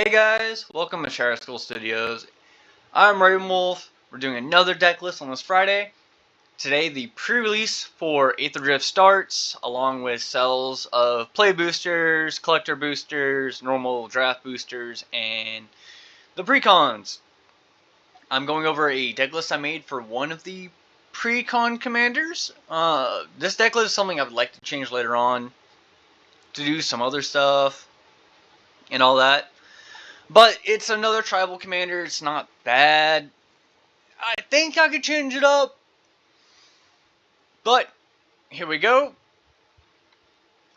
Hey guys, welcome to Share School Studios. I'm Raven Wolf. We're doing another deck list on this Friday. Today the pre-release for Aether Drift starts, along with sales of play boosters, collector boosters, normal draft boosters, and the precons. I'm going over a deck list I made for one of the precon commanders. This deck list is something I would like to change later on to do some other stuff and all that. But it's another tribal commander. It's not bad. I think I could change it up. But here we go.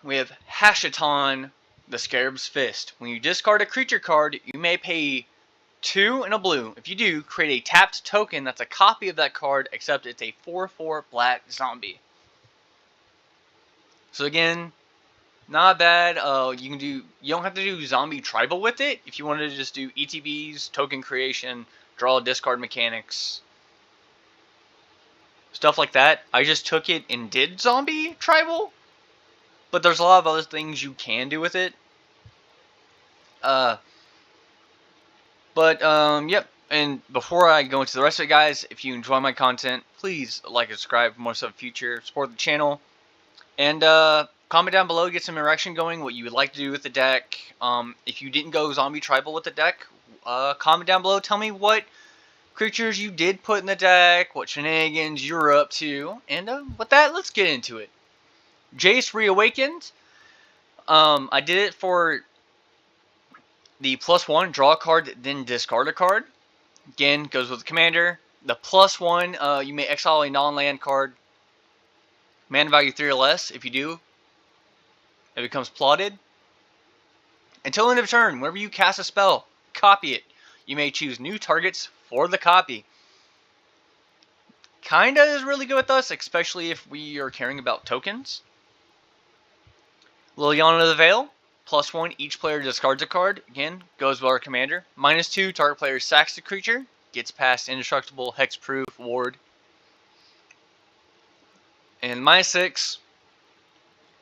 We have Hashiton, the Scarab's Fist. When you discard a creature card, you may pay 2 and a blue. If you do, create a tapped token that's a copy of that card, except it's a 4/4 black zombie. So again, not bad. You don't have to do zombie tribal with it. If you wanted to just do ETBs, token creation, draw discard mechanics, stuff like that. I just took it and did zombie tribal, but there's a lot of other things you can do with it. Yep. And before I go into the rest of it, guys, if you enjoy my content, please like and subscribe for more stuff in the future. Support the channel. And comment down below, get some interaction going, what you would like to do with the deck. If you didn't go zombie tribal with the deck, comment down below. Tell me what creatures you did put in the deck, what shenanigans you're up to. And with that, let's get into it. Jace Reawakened. I did it for the +1, draw a card, then discard a card. Again, goes with the commander. The +1, you may exile a non-land card. Mana value 3 or less. If you do, it becomes plotted. Until end of turn, whenever you cast a spell, copy it. You may choose new targets for the copy. Kinda is really good with us, especially if we are caring about tokens. Liliana the Veil, +1, each player discards a card. Again, goes with our commander. -2, target player sacks the creature. Gets past indestructible, hexproof, ward. And -6,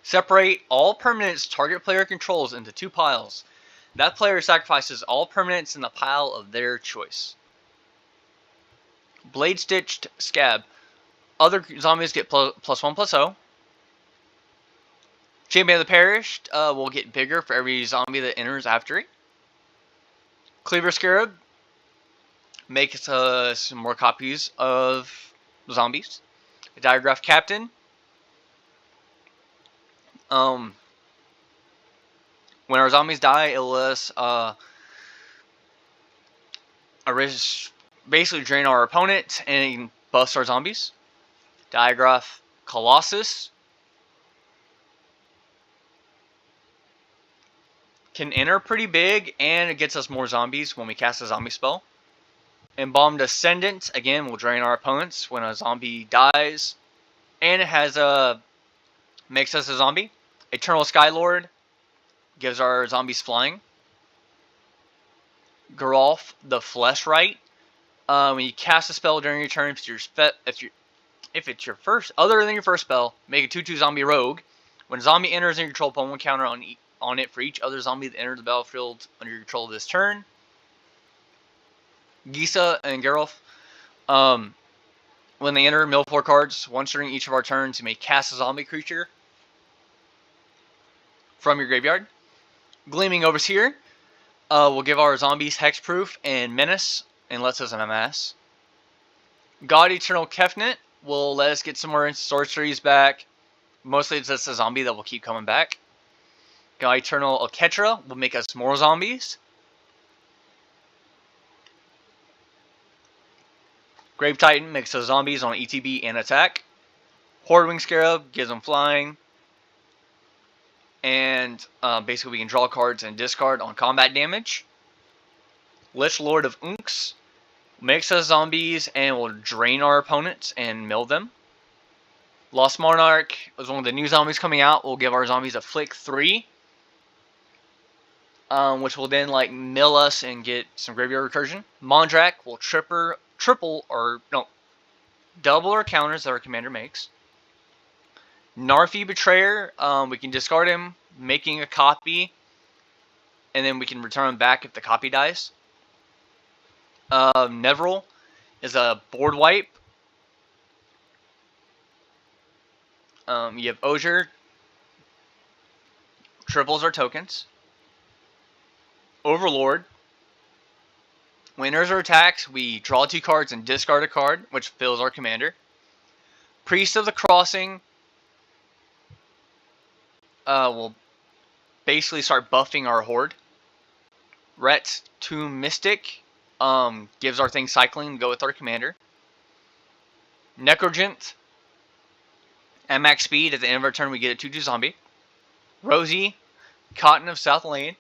separate all permanents target player controls into 2 piles. That player sacrifices all permanents in the pile of their choice. Blade Stitched Scab. Other zombies get +1/+0. Champion of the Perished will get bigger for every zombie that enters after it. Cleaver Scarab makes some more copies of zombies. Diagraph Captain. When our zombies die, it will let us basically drain our opponent and buffs our zombies. Diagraph Colossus. Can enter pretty big, and it gets us more zombies when we cast a zombie spell. Embalmed Ascendant, again, will drain our opponents when a zombie dies. And it has makes us a zombie. Eternal Skylord gives our zombies flying. Geralf the Fleshright. When you cast a spell during your turn, if it's your first, other than your first spell, make a 2/2 zombie rogue. When a zombie enters in your control, opponent will counter on it for each other zombie that enters the battlefield under your control this turn. Gisa and Geralf. When they enter, mill 4 cards. Once during each of our turns, you may cast a zombie creature from your graveyard. Gleaming Overseer will give our zombies hexproof and menace and lets us unmass. God Eternal Kefnet will let us get some more sorceries back. Mostly it's just a zombie that will keep coming back. God Eternal Oketra will make us more zombies. Grave Titan makes us zombies on ETB and attack. Hordewing Scarab gives them flying. And basically we can draw cards and discard on combat damage. Lich Lord of Unks makes us zombies and will drain our opponents and mill them. Lost Monarch is one of the new zombies coming out. Will give our zombies a flick 3. Which will then mill us and get some graveyard recursion. Mondrak will double our counters that our commander makes. Narfi Betrayer, we can discard him, making a copy and then we can return them back if the copy dies. Neville is a board wipe. You have Osier, triples our tokens. Overlord, when there's our attacks, we draw 2 cards and discard a card, which fills our commander. Priest of the Crossing will basically start buffing our horde. Ret's Tomb Mystic gives our thing cycling to go with our commander. Necrogent, at max speed, at the end of our turn we get a 2/2 zombie. Rosie, Cotton of South Lane,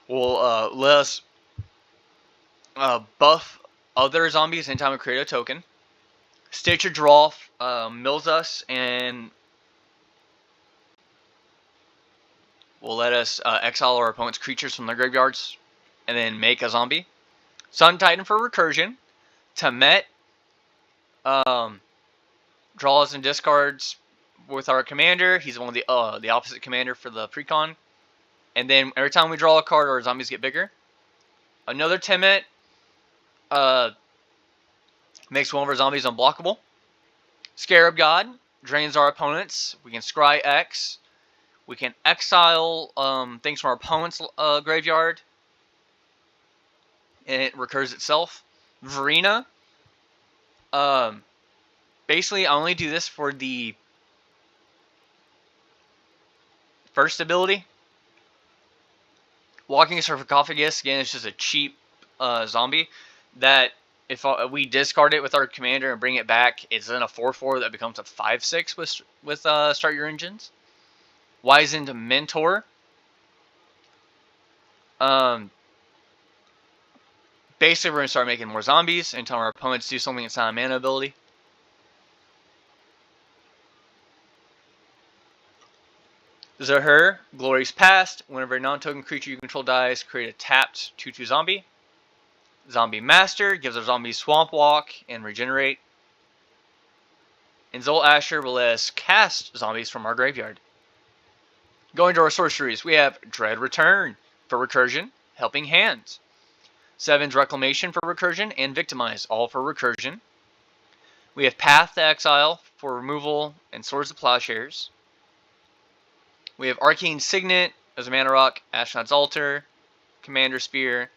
will let us buff other zombies anytime we create a token. Stitcher Draw mills us and will let us exile our opponent's creatures from their graveyards and then make a zombie. Sun Titan for recursion. Tamet draws and discards with our commander. He's one of the opposite commander for the precon. And then every time we draw a card, our zombies get bigger. Another Tamet makes one of our zombies unblockable. Scarab God drains our opponents. We can scry X. We can exile things from our opponent's graveyard. And it recurs itself. Verena. Basically, I only do this for the first ability. Walking Sarcophagus, again, it's just a cheap zombie that if we discard it with our commander and bring it back, it's then a 4/4 that becomes a 5/6 with Start Your Engines. Wizened Mentor. Basically, we're going to start making more zombies until our opponents do something that's not a mana ability. Zahur, Glory's Past. Whenever a non-token creature you control dies, create a tapped 2/2 zombie. Zombie Master gives our zombies Swamp Walk and Regenerate. And Zol Asher will let us cast zombies from our graveyard. Going to our sorceries, we have Dread Return for recursion, Helping Hands. Seven's Reclamation for recursion, and Victimize, all for recursion. We have Path to Exile for removal and Swords of Plowshares. We have Arcane Signet as a mana rock, Ashnod's Altar, Commander Spear,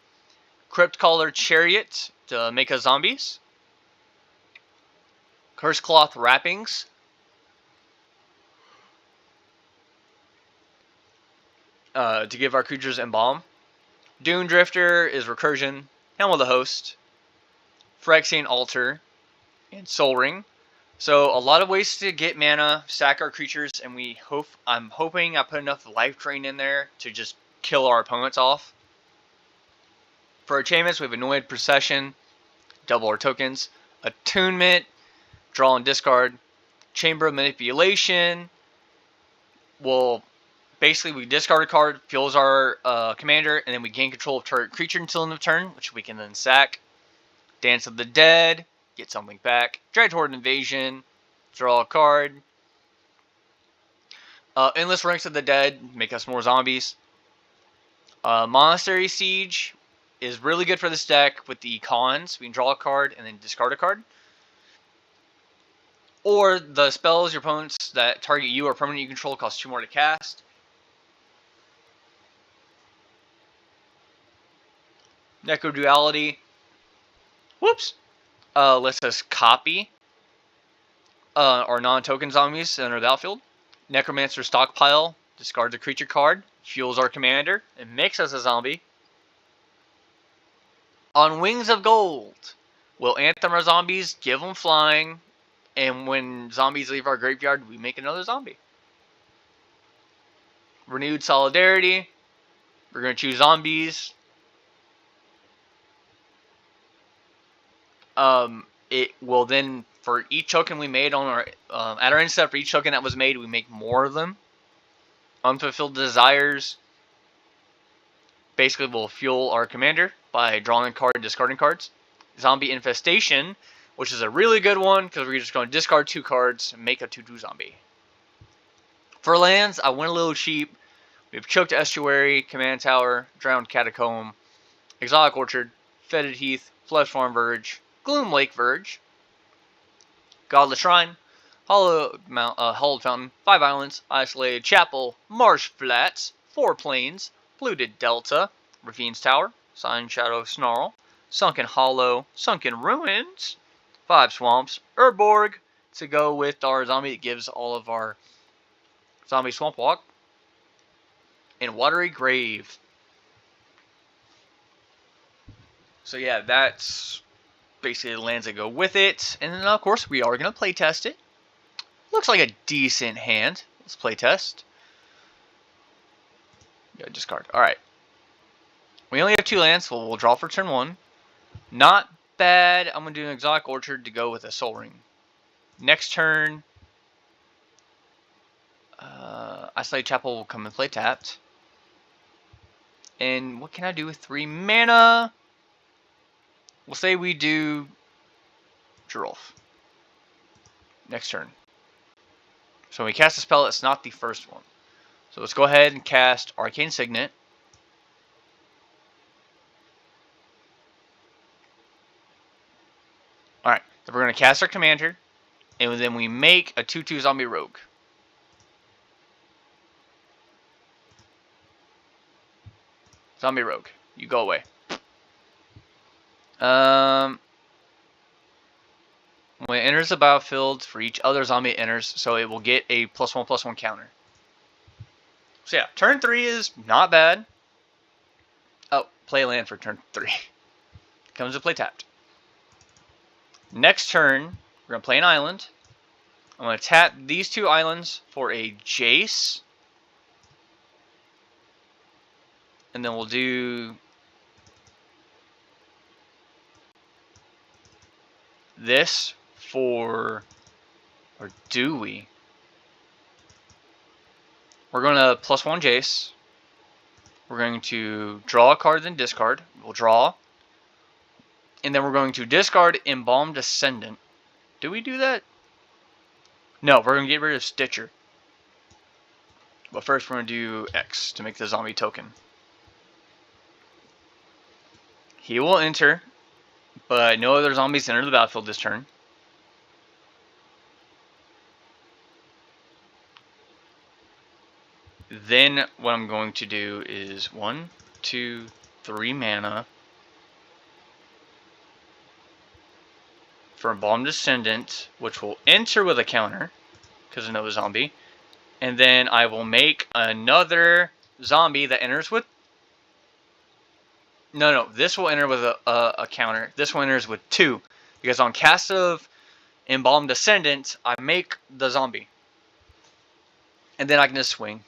Crypt Caller Chariot to make us zombies. Curse Cloth Wrappings. To give our creatures Embalm. Dune Drifter is recursion, Helm of the Host, Phyrexian Altar, and Soul Ring. So a lot of ways to get mana, sack our creatures, and I'm hoping I put enough life drain in there to just kill our opponents off. For enchantments, we have Annoyed Procession, double our tokens, Attunement, draw and discard, Chamber of Manipulation. Well, basically we discard a card, fuels our commander, and then we gain control of target creature until end of turn, which we can then sack. Dance of the Dead, get something back. Dreadhorde Invasion, draw a card. Endless Ranks of the Dead, make us more zombies. Monastery Siege is really good for this deck with the cons. We can draw a card and then discard a card. Or the spells your opponents that target you or permanent you control cost 2 more to cast. Necroduality. Whoops. Lets us copy our non-token zombies that are the outfield. Necromancer Stockpile discards a creature card, fuels our commander, and makes us a zombie. On Wings of Gold, we'll anthem our zombies, give them flying, and when zombies leave our graveyard, we make another zombie. Renewed Solidarity. We're going to choose zombies. It will then, for each token we made on our, at our end step, for each token that was made, we make more of them. Unfulfilled Desires basically will fuel our commander by drawing a card and discarding cards. Zombie Infestation, which is a really good one because we're just going to discard 2 cards and make a 2/2 zombie. For lands, I went a little cheap. We have Choked Estuary, Command Tower, Drowned Catacomb, Exotic Orchard, Fetid Heath, Flesh Farm Verge, Gloom Lake Verge, Godless Shrine, Hollowed Fountain, 5 Islands, Isolated Chapel, Marsh Flats, 4 Plains, Polluted Delta, Ravine's Tower, Sign Shadow Snarl, Sunken Hollow, Sunken Ruins, 5 Swamps, Urborg, to go with our zombie that gives all of our zombie Swamp Walk, and Watery Grave. So yeah, that's basically the lands that go with it. And then of course we are going to play test it. Looks like a decent hand. Let's play test. Yeah, discard. Alright. We only have 2 lands, so we'll draw for turn 1. Not bad. I'm going to do an Exotic Orchard to go with a Soul Ring. Next turn, Isolated Chapel will come and play tapped. And what can I do with 3 mana? We'll say we do Girolf. Next turn. So when we cast a spell, it's not the first one. So let's go ahead and cast Arcane Signet. Alright, so we're going to cast our commander, and then we make a 2/2 zombie rogue. Zombie rogue, you go away. When it enters the battlefield, for each other zombie it enters, so it will get a +1/+1 counter. So yeah, turn 3 is not bad. Oh, play a land for turn 3. Comes to play tapped. Next turn, we're going to play an island. I'm going to tap these 2 islands for a Jace. And then we'll do this for, or do we? We're going to +1 Jace. We're going to draw a card, then discard. We'll draw. And then we're going to discard Embalmed Ascendant. Do we do that? No, we're going to get rid of Stitcher. But first we're going to do X to make the zombie token. He will enter, but no other zombies enter the battlefield this turn. Then what I'm going to do is 1, 2, 3 mana for Embalmed Descendant, which will enter with a counter because I know the zombie. And then I will make another zombie that enters with... No, this will enter with a counter. This one enters with 2. Because on cast of Embalmed Descendant, I make the zombie. And then I can just swing.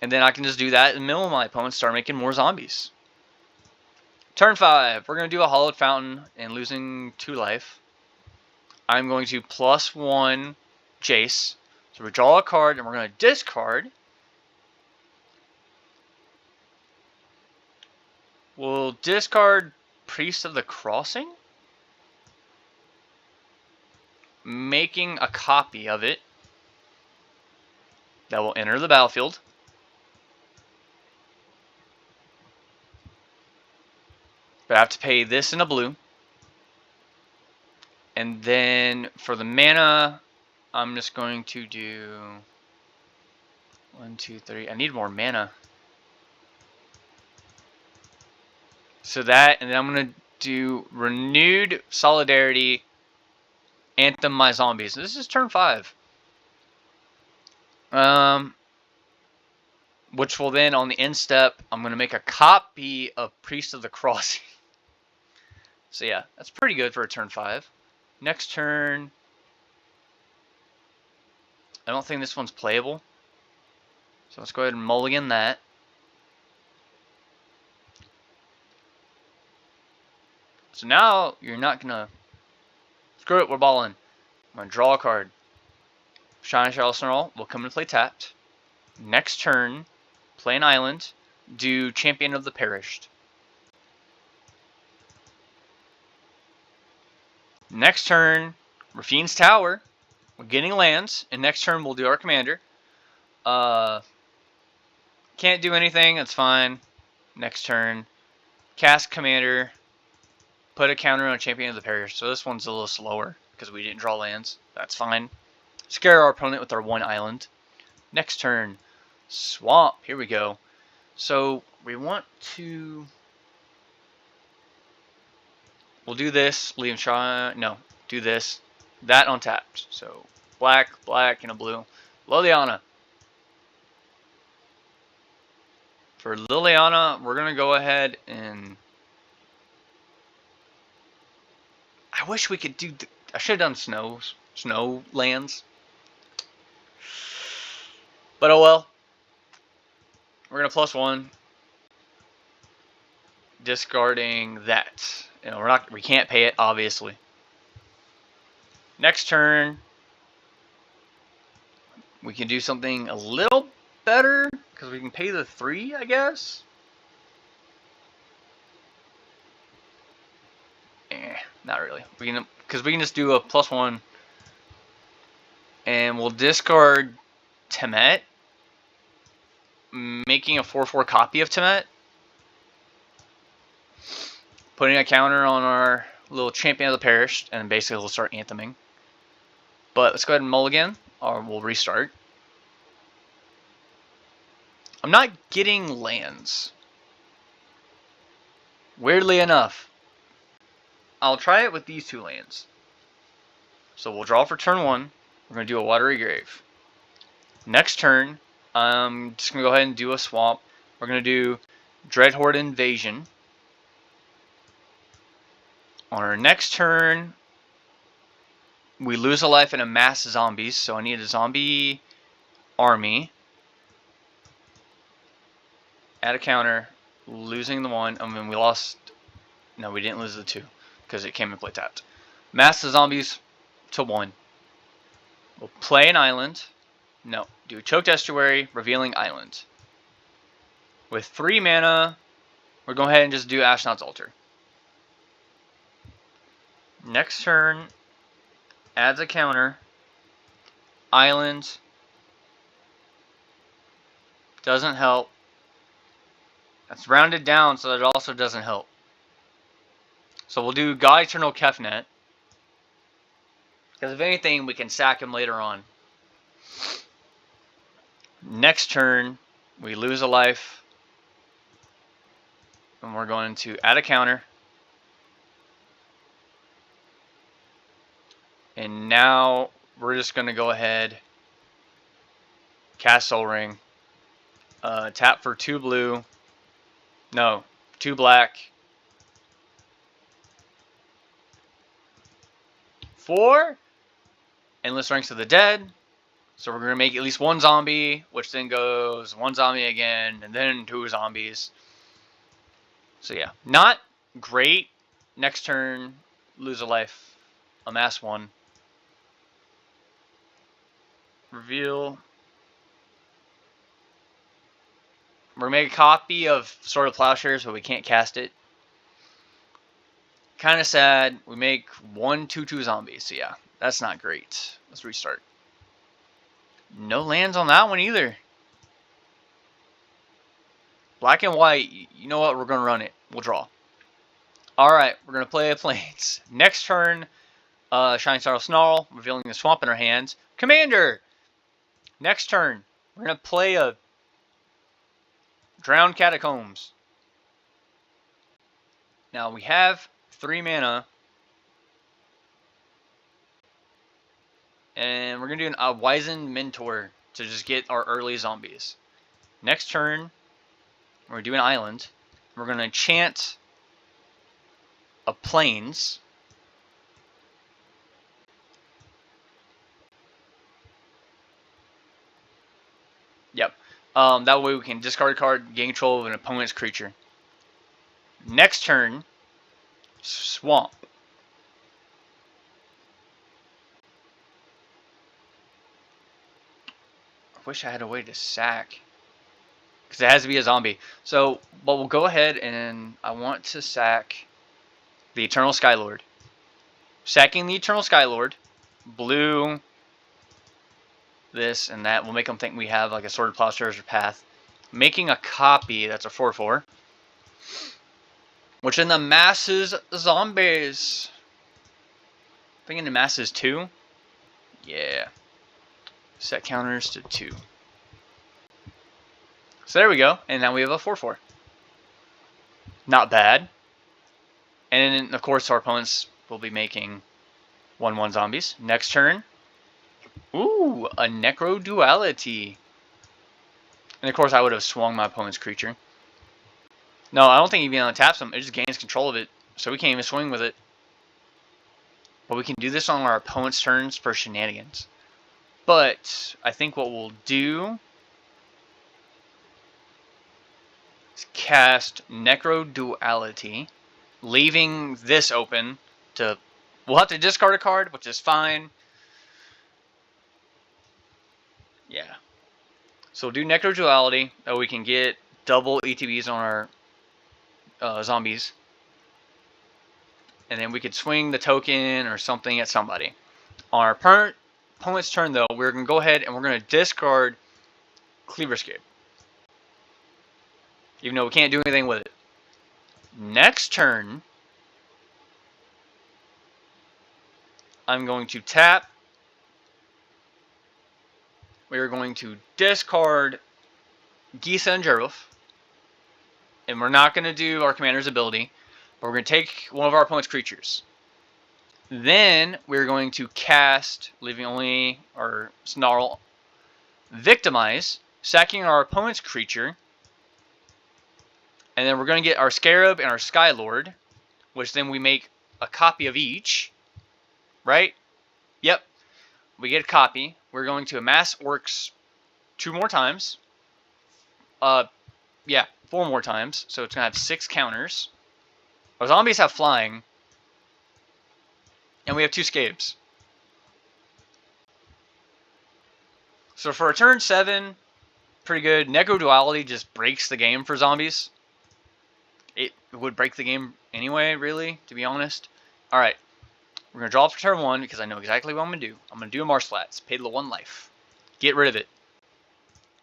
And then I can just do that in the middle of my opponent, start making more zombies. Turn 5, we're going to do a Hollowed Fountain and losing 2 life. I'm going to +1 Jace. So we draw a card and we're going to discard. We'll discard Priest of the Crossing, making a copy of it that will enter the battlefield. But I have to pay this in a blue. And then for the mana, I'm just going to do 1, 2, 3. I need more mana. So that, and then I'm going to do Renewed Solidarity, Anthem My Zombies. This is turn 5. Which will then, on the end step, I'm going to make a copy of Priest of the Crossing. So yeah, that's pretty good for a turn 5. Next turn, I don't think this one's playable. So let's go ahead and mulligan that. So now you're not gonna... Screw it, we're balling. I'm gonna draw a card. Shining Shadow Snarl will come and play tapped. Next turn, play an island. Do Champion of the Perished. Next turn, Rafine's Tower, we're getting lands, and next turn we'll do our commander. Can't do anything, that's fine. Next turn, cast commander, put a counter on Champion of the Parish. So this one's a little slower because we didn't draw lands. That's fine. Scare our opponent with our 1 island. Next turn, swamp. Here we go. So we want to... We'll do this. Leave shot. No, do this. That untapped. So black, black, and a blue. Liliana. For Liliana, we're going to go ahead and... I wish we could do... I should have done snow lands. But oh well. We're going to +1. Discarding that. You know, we can't pay it, obviously. Next turn, we can do something a little better because we can pay the 3, I guess. Not really. Because we can just do a +1, and we'll discard Temet, making a 4/4 copy of Temet, putting a counter on our little Champion of the Parish, and basically we'll start antheming. But let's go ahead and mulligan, or we'll restart. I'm not getting lands. Weirdly enough, I'll try it with these 2 lands. So we'll draw for turn 1. We're going to do a Watery Grave. Next turn, I'm just going to go ahead and do a swamp. We're going to do Dread Horde Invasion. On our next turn, we lose a life and amass zombies, so I need a zombie army. Add a counter, losing the 1. I mean, we lost... No, we didn't lose the 2, because it came in play tapped. Mass the zombies to 1. We'll play an island. No, do a Choked Estuary, revealing island. With 3 mana, we're going ahead and just do Ashnod's Altar. Next turn, adds a counter. Island. Doesn't help. That's rounded down, so that also doesn't help. So we'll do God Eternal Kefnet. Because if anything, we can sack him later on. Next turn, we lose a life. And we're going to add a counter. And now we're just going to go ahead, cast Soul Ring, tap for 2 blue, no, 2 black, 4 Endless Ranks of the Dead. So we're going to make at least 1 zombie, which then goes 1 zombie again, and then 2 zombies. So yeah, not great. Next turn, lose a life, amass 1. Reveal. We're going to make a copy of Sword of Plowshares, but we can't cast it. Kind of sad. We make 1 2/2 zombies. So yeah, that's not great. Let's restart. No lands on that one either. Black and white. You know what? We're going to run it. We'll draw. Alright, we're going to play a Plains. Next turn, Shining Star Snarl, revealing the swamp in our hands. Commander! Next turn, we're going to play a Drowned Catacombs. Now we have 3 mana. And we're going to do a Wizened Mentor to just get our early zombies. Next turn, we're going to do an island. We're going to enchant a Plains. Yep. That way we can discard a card, gain control of an opponent's creature. Next turn, Swamp. I wish I had a way to sack, because it has to be a zombie. So, but we'll go ahead and I want to sack the Eternal Skylord. Sacking the Eternal Skylord. Blue, this and that. We'll make them think we have like a Sword of Plowshares or Path. Making a copy, that's a 4/4. Which in the masses zombies. Thinking the masses 2. Yeah. Set counters to 2. So there we go. And now we have a 4/4. Not bad. And then, of course, our opponents will be making 1/1 zombies. Next turn. Ooh, a Necro Duality. And of course, I would have swung my opponent's creature. No, I don't think he even untaps him. It just gains control of it. So we can't even swing with it. But we can do this on our opponent's turns for shenanigans. But I think what we'll do is cast Necro Duality, leaving this open to... We'll have to discard a card, which is fine. Yeah. So we'll do Necro Duality, that we can get double ETBs on our zombies. And then we could swing the token or something at somebody. On our opponent's turn, though, we're going to go ahead and we're going to discard Cleaverscape. Even though we can't do anything with it. Next turn, I'm going to tap. We're going to discard Gisa and Jeruf. And we're not going to do our commander's ability. But we're going to take one of our opponent's creatures. Then we're going to cast, leaving only our Snarl, Victimize, sacking our opponent's creature. And then we're going to get our Scarab and our Skylord, which then we make a copy of each. Right? Yep. We get a copy. We're going to amass Orcs 2 more times. Yeah, 4 more times. So it's going to have 6 counters. Our zombies have flying. And we have 2 Scabes. So for a turn 7, pretty good. Necro Duality just breaks the game for zombies. It would break the game anyway, really, to be honest. Alright. We're going to draw for turn 1 because I know exactly what I'm going to do. I'm going to do a Marshflats. Pay the 1 life. Get rid of it.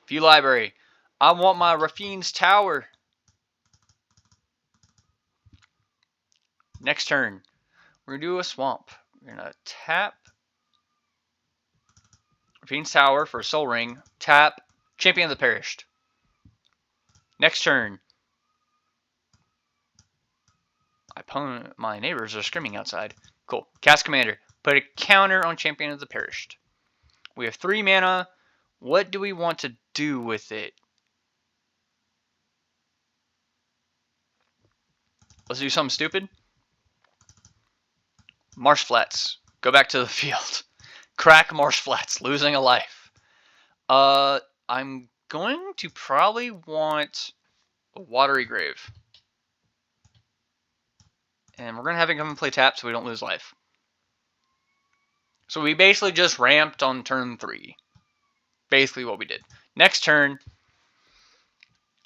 View library. I want my Rafine's Tower. Next turn. We're going to do a Swamp. We're going to tap Rafine's Tower for a Soul Ring. Tap Champion of the Perished. Next turn. My neighbors are screaming outside. Cool. Cast Commander. Put a counter on Champion of the Perished. We have 3 mana. What do we want to do with it? Let's do something stupid. Marshflats. Go back to the field. Crack Marshflats. Losing a life. I'm going to probably want a Watery Grave. And we're going to have him come and play tap so we don't lose life. So we basically just ramped on turn 3. Basically what we did. Next turn,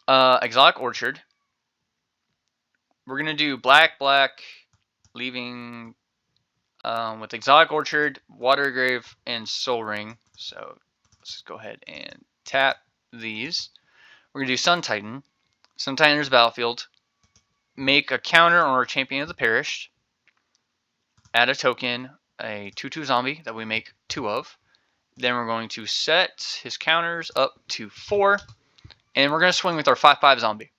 Exotic Orchard. We're going to do black, leaving with Exotic Orchard, Water Grave, and Soul Ring. So let's just go ahead and tap these. We're going to do Sun Titan. Sun Titan enters battlefield. Make a counter on our Champion of the Perished. Add a token, a 2/2 zombie that we make 2 of. Then we're going to set his counters up to 4. And we're going to swing with our 5/5 zombie.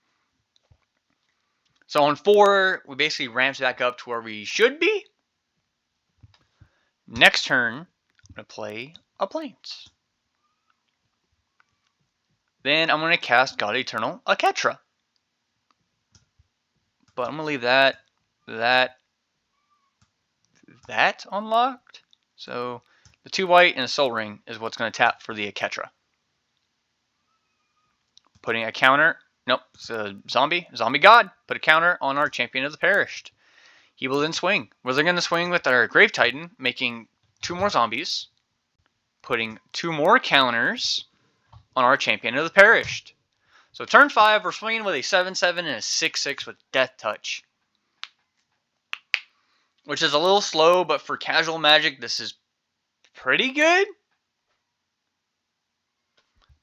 So on 4, we basically ramped back up to where we should be. Next turn, I'm going to play a Plains. Then I'm going to cast God Eternal Aketra. But I'm going to leave that unlocked. So the 2 white and a Soul Ring is what's going to tap for the Aketra. Putting a counter. Nope, it's a zombie god. Put a counter on our Champion of the Perished. He will then swing. We're going to swing with our Grave Titan, making 2 more zombies. Putting 2 more counters on our Champion of the Perished. So turn 5, we're swinging with a 7/7 and a 6/6 with Death Touch. Which is a little slow, but for casual Magic, this is pretty good.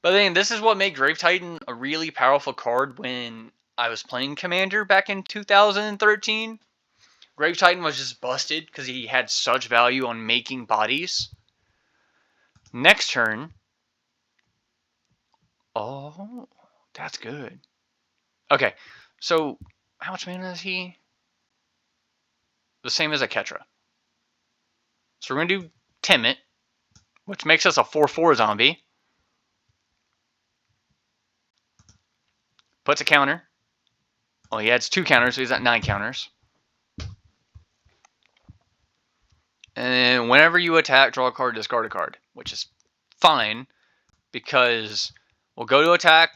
But then this is what made Grave Titan a really powerful card when I was playing Commander back in 2013. Grave Titan was just busted because he had such value on making bodies. Next turn. Oh, that's good. Okay, so how much mana is he? The same as a Ketra. So we're going to do Timid, which makes us a 4/4 zombie. Puts a counter. Well, he adds 2 counters, so he's at 9 counters. And whenever you attack, draw a card, discard a card, which is fine because we'll go to attack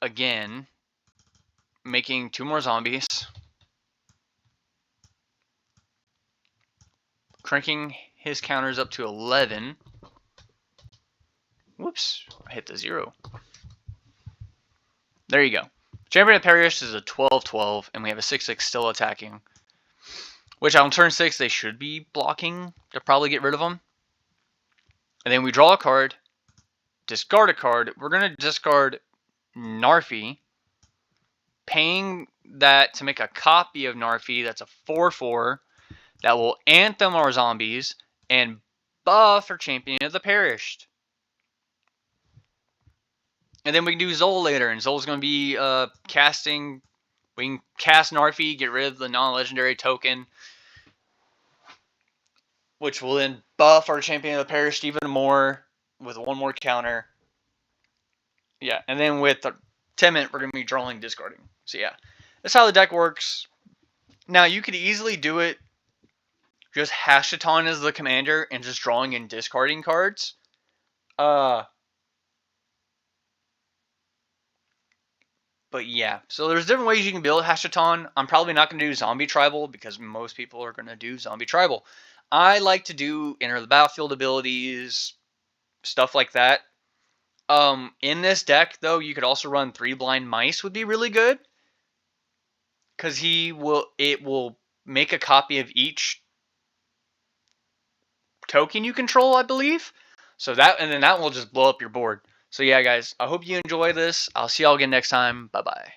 again, making 2 more zombies. Cranking his counters up to 11. Whoops, I hit the 0. There you go. Champion of Perish is a 12/12, and we have a 6/6 still attacking. Which on turn 6 they should be blocking to probably get rid of them. And then we draw a card, discard a card. We're going to discard Narfi, paying that to make a copy of Narfi that's a 4/4 that will anthem our zombies and buff our Champion of the Perished. And then we can do Zol later, and Zol's going to be casting. We can cast Narfi, get rid of the non-legendary token, which will then buff our Champion of the Perished even more with 1 more counter. Yeah, and then with the Timid, we're going to be drawing, discarding. So yeah, that's how the deck works. Now, you could easily do it just Hashaton as the commander and just drawing and discarding cards. But yeah, so there's different ways you can build Hashaton. I'm probably not going to do Zombie Tribal because most people are going to do Zombie Tribal. I like to do Enter the Battlefield abilities, stuff like that. In this deck, though, you could also run 3 Blind Mice would be really good. Because it will make a copy of each token you control, I believe. So and then that will just blow up your board. So yeah, guys, I hope you enjoy this. I'll see y'all again next time. Bye-bye.